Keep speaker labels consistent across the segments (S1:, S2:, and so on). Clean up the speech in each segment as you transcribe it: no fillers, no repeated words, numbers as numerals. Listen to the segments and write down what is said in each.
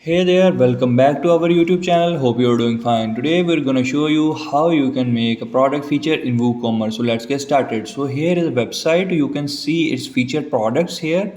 S1: Hey there, welcome back to our YouTube channel. Hope you're doing fine. Today we're gonna show you how you can make a product feature in WooCommerce. So let's get started. So here is a website. You can see its featured products here.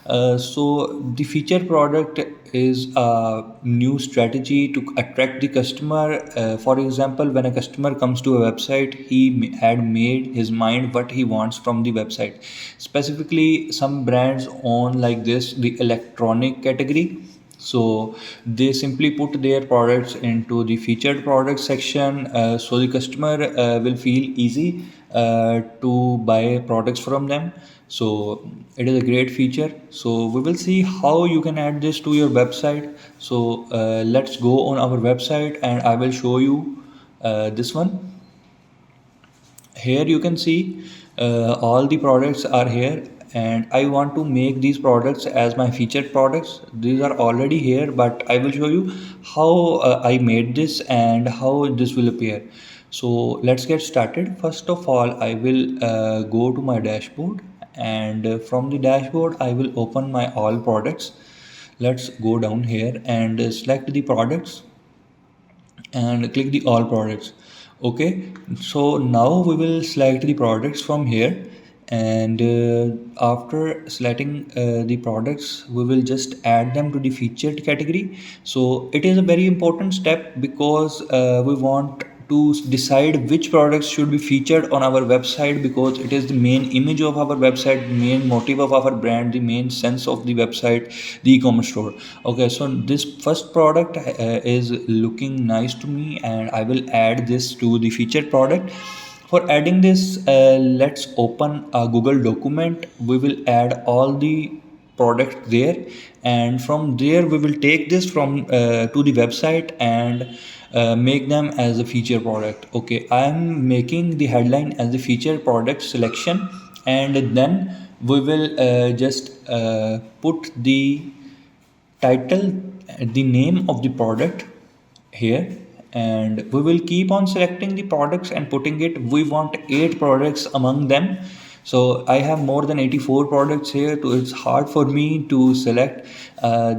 S1: So the featured product is a new strategy to attract the customer. For example, when a customer comes to a website, he had made his mind what he wants from the website. Specifically, some brands own like this the electronic category, so they simply put their products into the featured products section, so the customer will feel easy to buy products from them. So it is a great feature. So we will see how you can add this to your website. So let's go on our website and I will show you this one. Here you can see all the products are here, and I want to make these products as my featured products. These are already here, but I will show you how I made this and how this will appear. So let's get started. First of all, I will go to my dashboard, and from the dashboard I will open my all products. Let's go down here and select the products and click the all products. Okay, so now we will select the products from here, and after selecting the products, we will just add them to the featured category. So it is a very important step because we want to decide which products should be featured on our website, because it is the main image of our website, the main motive of our brand, the main sense of the website, the e-commerce store. Okay, so this first product is looking nice to me, and I will add this to the featured product. For adding this, let's open a Google document. We will add all the products there, and from there we will take this from to the website and make them as a feature product. Okay, I am making the headline as the feature product selection, and then we will just put the title, the name of the product here, and we will keep on selecting the products and putting it. We want 8 products among them, so I have more than 84 products here, so it's hard for me to select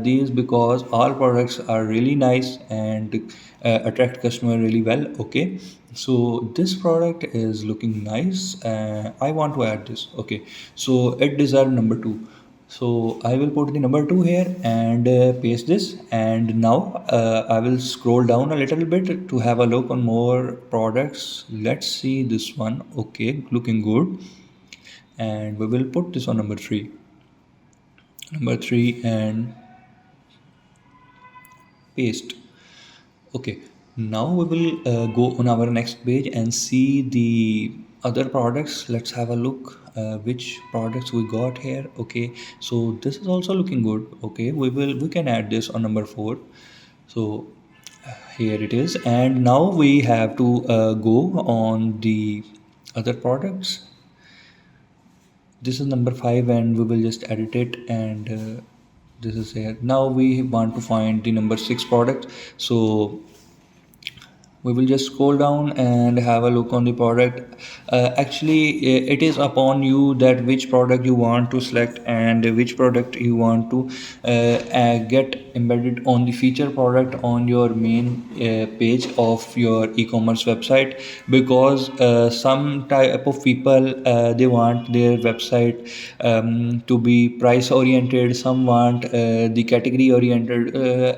S1: these because all products are really nice and attract customer really well. Okay, so this product is looking nice. I want to add this. Okay, so it deserves number 2, so I will put the number 2 here and paste this, and now I will scroll down a little bit to have a look on more products. Let's see this one. Okay, looking good, and we will put this on number 3 and paste. Okay, now we will go on our next page and see the other products. Let's have a look which products we got here. Okay, so this is also looking good. Okay, we can add this on number 4. So here it is, and now we have to go on the other products. This is number 5, and we will just edit it, and this is here. Now we want to find the number 6 product, so we will just scroll down and have a look on the product. Actually, it is upon you that which product you want to select and which product you want to get embedded on the feature product on your main page of your e-commerce website, because some type of people they want their website to be price oriented, some want the category oriented.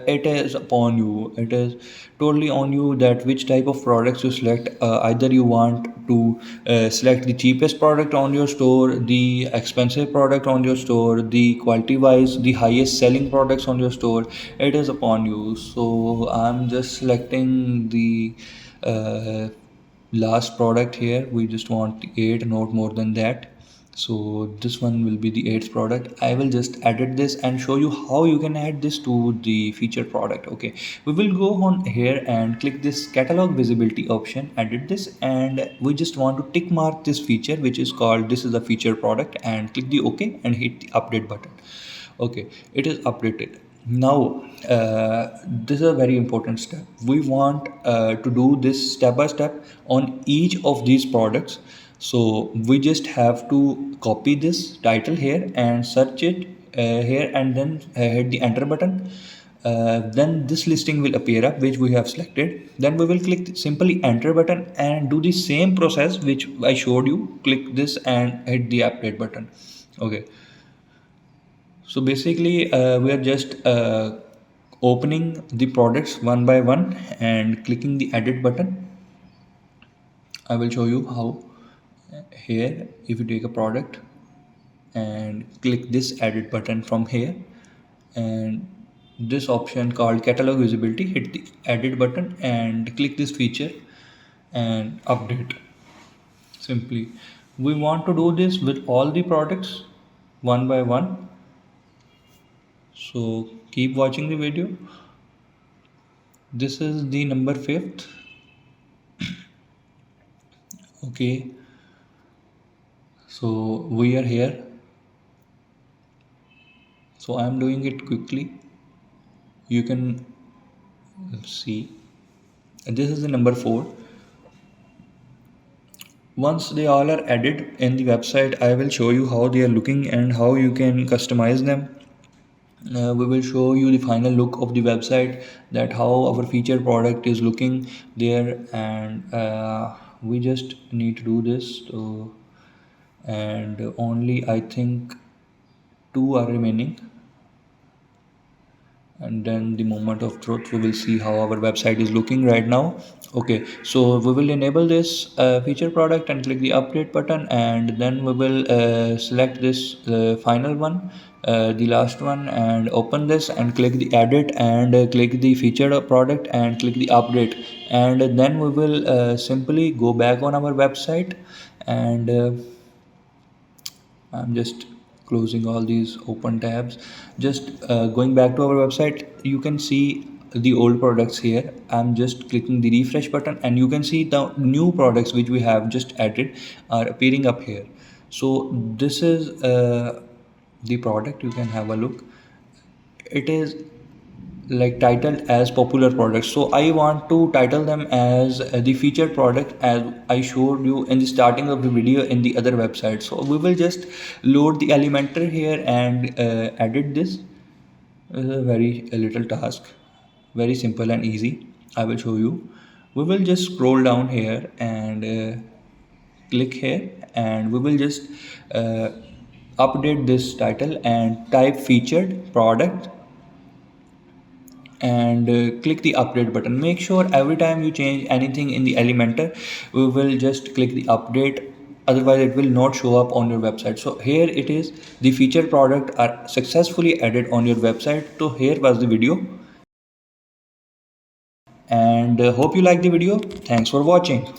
S1: It is upon you, it is totally on you that which type of products you select. Either you want to select the cheapest product on your store, the expensive product on your store, the quality wise the highest selling products on your store. It is upon you. So I'm just selecting the uh, last product here. We just want 8, not more than that. So this one will be the 8th product. I will just edit this and show you how you can add this to the featured product. Okay, we will go on here and click this catalog visibility option, edit this, and we just want to tick mark this feature which is called this is a featured product, and click the OK and hit the update button. Okay, it is updated. Now this is a very important step. We want to do this step by step on each of these products. So we just have to copy this title here and search it here, and then hit the enter button. then this listing will appear up which we have selected. Then we will click simply enter button and do the same process which I showed you. Click this and hit the update button. Okay, so basically we are just opening the products one by one and clicking the edit button. I will show you how. Here if you take a product and click this edit button from here, and this option called catalog visibility, hit the edit button and click this feature and update. Simply we want to do this with all the products one by one, so keep watching the video. This is the number 5th. Okay, so we are here, so I am doing it quickly. You can see this is the number 4. Once they all are added in the website, I will show you how they are looking and how you can customize them. We will show you the final look of the website, that how our featured product is looking there, and we just need to do this. So, and only I think 2 are remaining, and then the moment of truth we will see how our website is looking right now. Okay, so we will enable this feature product and click the update button, and then we will select this final one, the last one, and open this and click the edit and click the featured product and click the update, and then we will simply go back on our website, and I'm just closing all these open tabs. Just going back to our website, you can see the old products here. I'm just clicking the refresh button and you can see the new products which we have just added are appearing up here. So this is the product. You can have a look. It is like titled as popular products, so I want to title them as the featured product, as I showed you in the starting of the video in the other website. So we will just load the Elementor here and edit this. This is a very a little task, very simple and easy. I will show you. We will just scroll down here and click here, and we will just uh, update this title and type featured product and click the update button. Make sure every time you change anything in the Elementor, we will just click the update, otherwise it will not show up on your website. So here it is, the featured product are successfully added on your website. So here was the video, and hope you like the video. Thanks for watching.